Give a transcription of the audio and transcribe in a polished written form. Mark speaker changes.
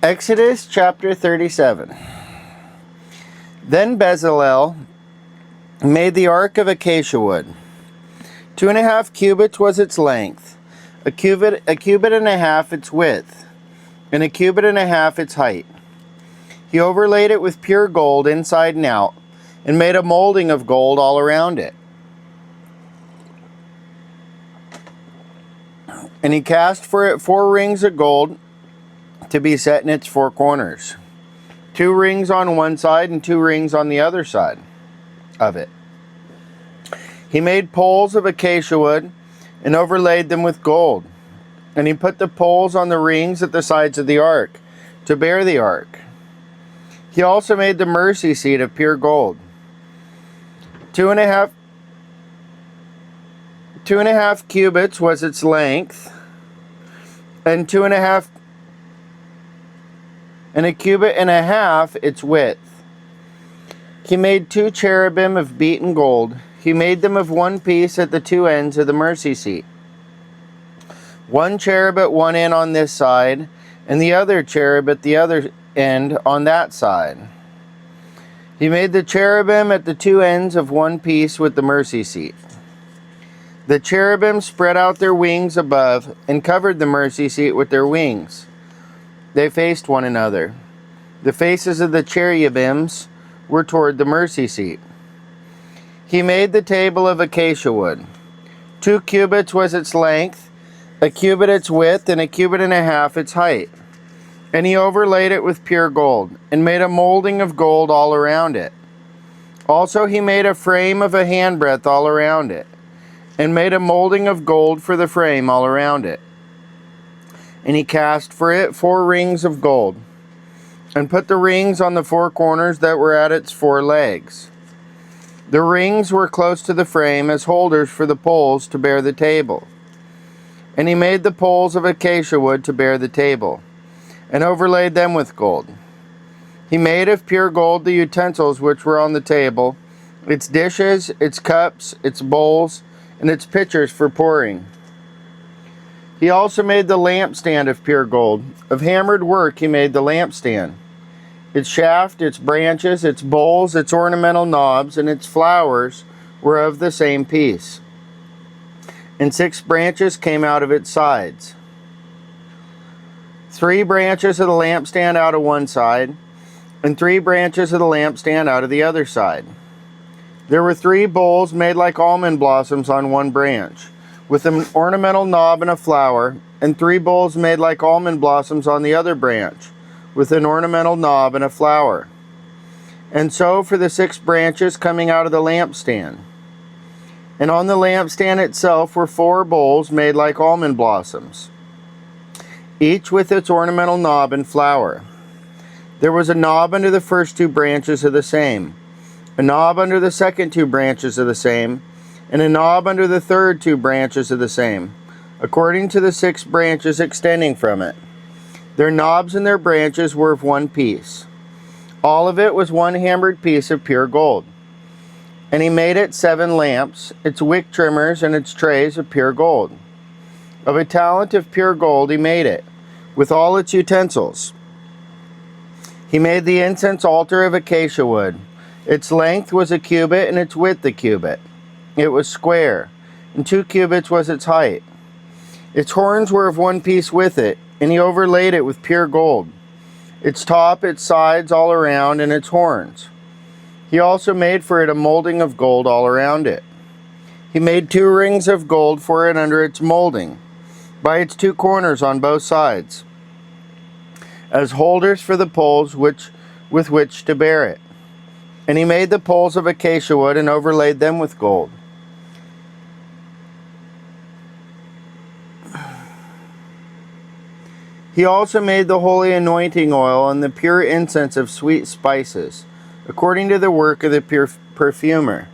Speaker 1: Exodus chapter 37. Then Bezalel made the ark of acacia wood. 2.5 cubits was its length, a cubit and a half its width, and a cubit and a half its height. He overlaid it with pure gold inside and out, and made a molding of gold all around it. And he cast for it 4 rings of gold to be set in its 4 corners, 2 rings on one side and 2 rings on the other side of it. He made poles of acacia wood and overlaid them with gold. And he put the poles on the rings at the sides of the ark to bear the ark. He also made the mercy seat of pure gold. 2.5 cubits was its length, and 2.5 and a cubit and a half its width. He made 2 cherubim of beaten gold. He made them of one piece at the 2 ends of the mercy seat. 1 cherub at one end on this side, and the other cherub at the other end on that side. He made the cherubim at the 2 ends of one piece with the mercy seat. The cherubim spread out their wings above and covered the mercy seat with their wings. They faced one another. The faces of the cherubims were toward the mercy seat. He made the table of acacia wood. 2 cubits was its length, a cubit its width, and a cubit and a half its height. And he overlaid it with pure gold, and made a molding of gold all around it. Also he made a frame of a handbreadth all around it, and made a molding of gold for the frame all around it. And he cast for it 4 rings of gold, and put the rings on the 4 corners that were at its 4 legs. The rings were close to the frame as holders for the poles to bear the table. And he made the poles of acacia wood to bear the table, and overlaid them with gold. He made of pure gold the utensils which were on the table, its dishes, its cups, its bowls, and its pitchers for pouring. He also made the lampstand of pure gold. Of hammered work he made the lampstand. Its shaft, its branches, its bowls, its ornamental knobs, and its flowers were of the same piece. And 6 branches came out of its sides. 3 branches of the lampstand out of one side, and 3 branches of the lampstand out of the other side. There were 3 bowls made like almond blossoms on one branch, with an ornamental knob and a flower, and 3 bowls made like almond blossoms on the other branch, with an ornamental knob and a flower. And so for the 6 branches coming out of the lampstand. And on the lampstand itself were 4 bowls made like almond blossoms, each with its ornamental knob and flower. There was a knob under the first 2 branches of the same, a knob under the second 2 branches of the same, and a knob under the third 2 branches of the same, according to the 6 branches extending from it. Their knobs and their branches were of one piece. All of it was one hammered piece of pure gold. And he made it 7 lamps, its wick trimmers and its trays of pure gold. Of a talent of pure gold he made it, with all its utensils. He made the incense altar of acacia wood. Its length was a cubit, and its width a cubit. It was square, and 2 cubits was its height. Its horns were of one piece with it, and he overlaid it with pure gold. Its top, its sides all around, and its horns. He also made for it a molding of gold all around it. He made 2 rings of gold for it under its molding, by its 2 corners on both sides, as holders for the poles with which to bear it. And he made the poles of acacia wood and overlaid them with gold. He also made the holy anointing oil and the pure incense of sweet spices, according to the work of the perfumer.